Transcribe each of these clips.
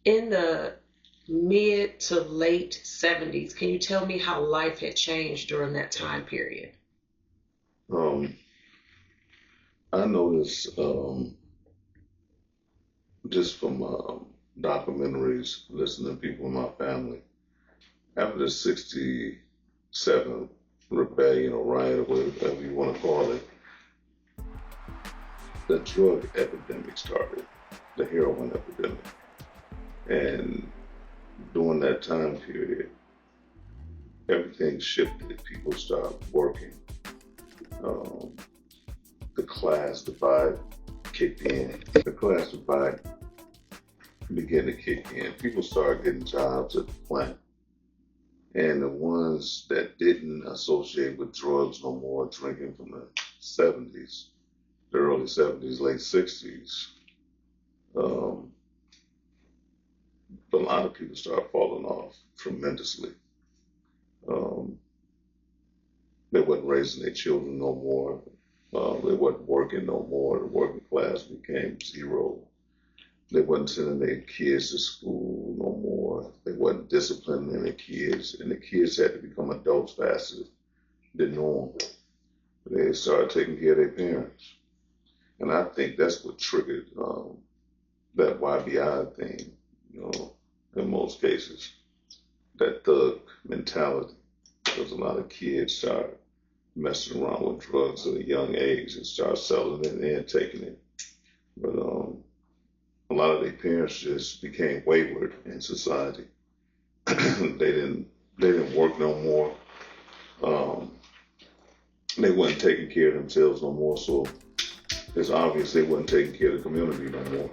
In the mid to late 70s, can you tell me how life had changed during that time period? Um, I noticed just from documentaries, listening to people in my family, after the '67 rebellion or riot or whatever you want to call it, the drug epidemic started, the heroin epidemic. And during that time period, everything shifted. People started working. Um, the class divide kicked in. The class divide began to kick in. People started getting jobs at the plant. And the ones that didn't associate with drugs no more, drinking from the 70s, the early 70s, late 60s, um, a lot of people started falling off tremendously. Um, they wasn't raising their children no more. They wasn't working no more. The working class became zero. They wasn't sending their kids to school no more. They wasn't disciplining their kids, and the kids had to become adults faster than normal. They started taking care of their parents, and I think that's what triggered that YBI thing. You know, in most cases, that thug mentality, because a lot of kids start messing around with drugs at a young age and start selling it and taking it. But a lot of their parents just became wayward in society. They didn't work no more. Um, they wasn't taking care of themselves no more. So it's obvious they wasn't taking care of the community no more.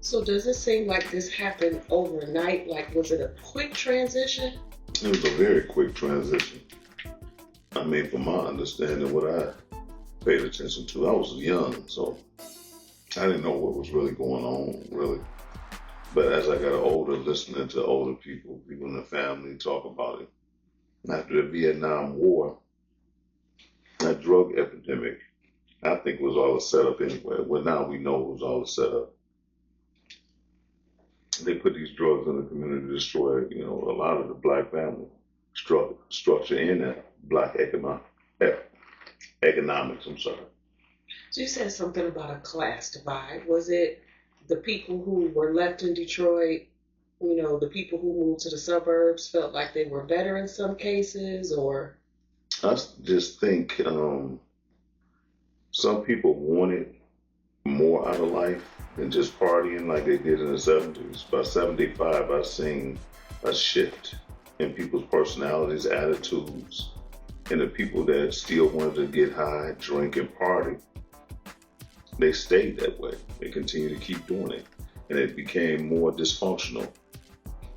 So does it seem like this happened overnight? Like, was it a quick transition? It was a very quick transition. I mean, from my understanding, what I paid attention to, I was young, so I didn't know what was really going on, really. But as I got older, listening to older people, people in the family talk about it, after the Vietnam War, that drug epidemic, I think was all a setup anyway. Well, now we know it was all a setup. They put these drugs in the community to destroy, a lot of the black family structure in that black economics. I'm sorry. So you said something about a class divide. Was it the people who were left in Detroit, the people who moved to the suburbs felt like they were better in some cases, or I just think some people wanted more out of life than just partying like they did in the '70s. By '75, I've seen a shift in people's personalities, attitudes, and the people that still wanted to get high, drink, and party, they stayed that way. They continue to keep doing it. And it became more dysfunctional.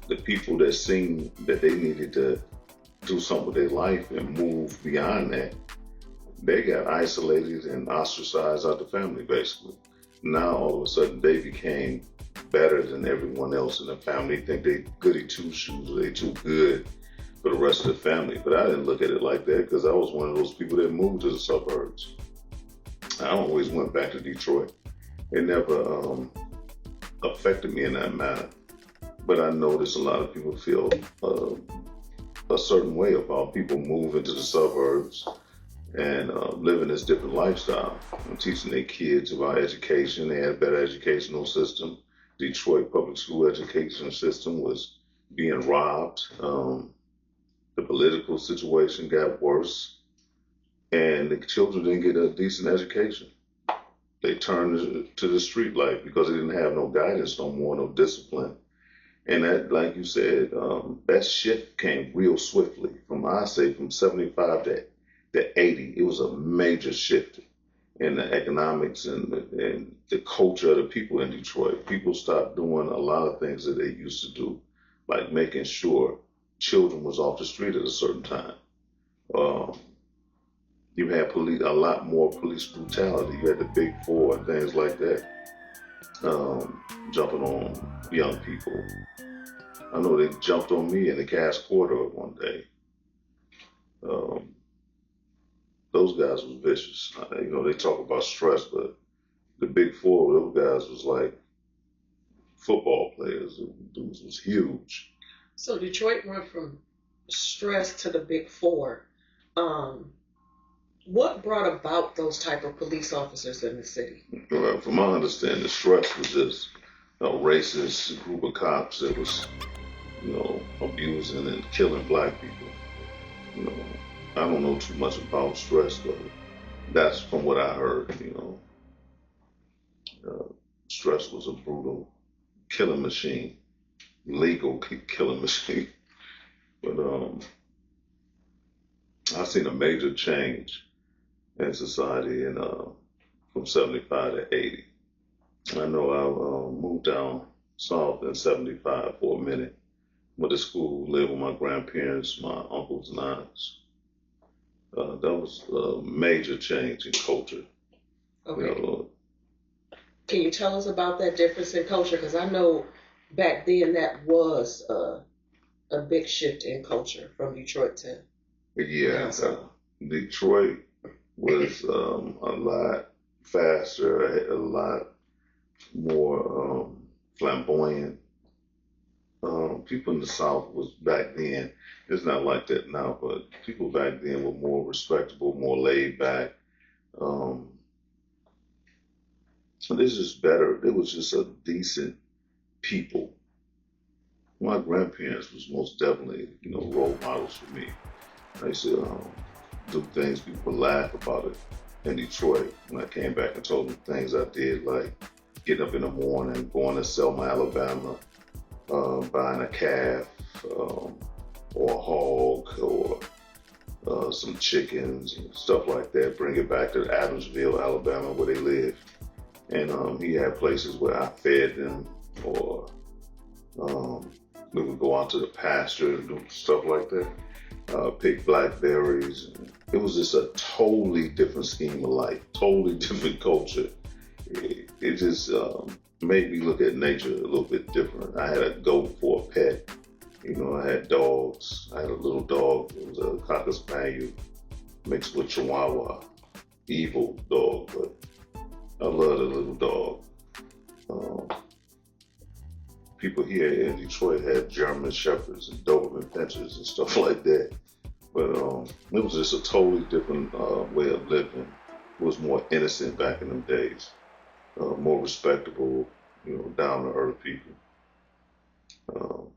The people that seen that they needed to do something with their life and move beyond that, they got isolated and ostracized out the family, basically. Now all of a sudden they became better than everyone else in the family. They think they goody two shoes, or they too good for the rest of the family. But I didn't look at it like that because I was one of those people that moved to the suburbs. I always went back to Detroit. It never affected me in that manner. But I noticed a lot of people feel a certain way about people moving to the suburbs and living this different lifestyle and teaching their kids about education. They had a better educational system. Detroit public school education system was being robbed. The political situation got worse, and the children didn't get a decent education. They turned to the street life because they didn't have no guidance no more, no discipline. And that, like you said, that shift came real swiftly. I say, from '75 to '80, it was a major shift in the economics and the culture of the people in Detroit. People stopped doing a lot of things that they used to do, like making sure children was off the street at a certain time. Um, you had a lot more police brutality. You had the Big Four and things like that, jumping on young people. I know they jumped on me in the Cass Corridor one day. Um, those guys was vicious. They talk about stress, but the Big Four, those guys was like football players. Dudes was huge. So Detroit went from stress to the big four. Um, what brought about those type of police officers in the city? From my understanding, the stress was just a racist group of cops that was, abusing and killing black people. You know, I don't know too much about stress, but that's from what I heard. Stress was a brutal killing machine, legal killing machine. But I've seen a major change in society from 75 to 80. I know I moved down south in 75 for a minute. Went to school, lived with my grandparents, my uncles and aunts. That was a major change in culture. Okay. You know, Can you tell us about that difference in culture? Because I know back then that was a big shift in culture from Detroit to yeah, down south. Detroit was a lot faster, a lot more flamboyant. People in the South was back then. It's not like that now, but people back then were more respectable, more laid back. Um, and it's just better. It was just a decent people. My grandparents was most definitely, role models for me. I used to do things people would laugh about it in Detroit. When I came back and told them things I did, like getting up in the morning, going to Selma, Alabama, buying a calf or a hog or some chickens and stuff like that, bring it back to Adamsville, Alabama, where they live. And he had places where I fed them, or we would go out to the pasture and do stuff like that, pick blackberries. It was just a totally different scheme of life, totally different culture. It just made me look at nature a little bit different. I had a goat for a pet. I had dogs. I had a little dog. It was a Cocker Spaniel mixed with Chihuahua. Evil dog, but I loved a little dog. People here in Detroit had German Shepherds and Doberman Pinschers and stuff like that. But it was just a totally different way of living. It was more innocent back in them days, more respectable, down to earth people. Um,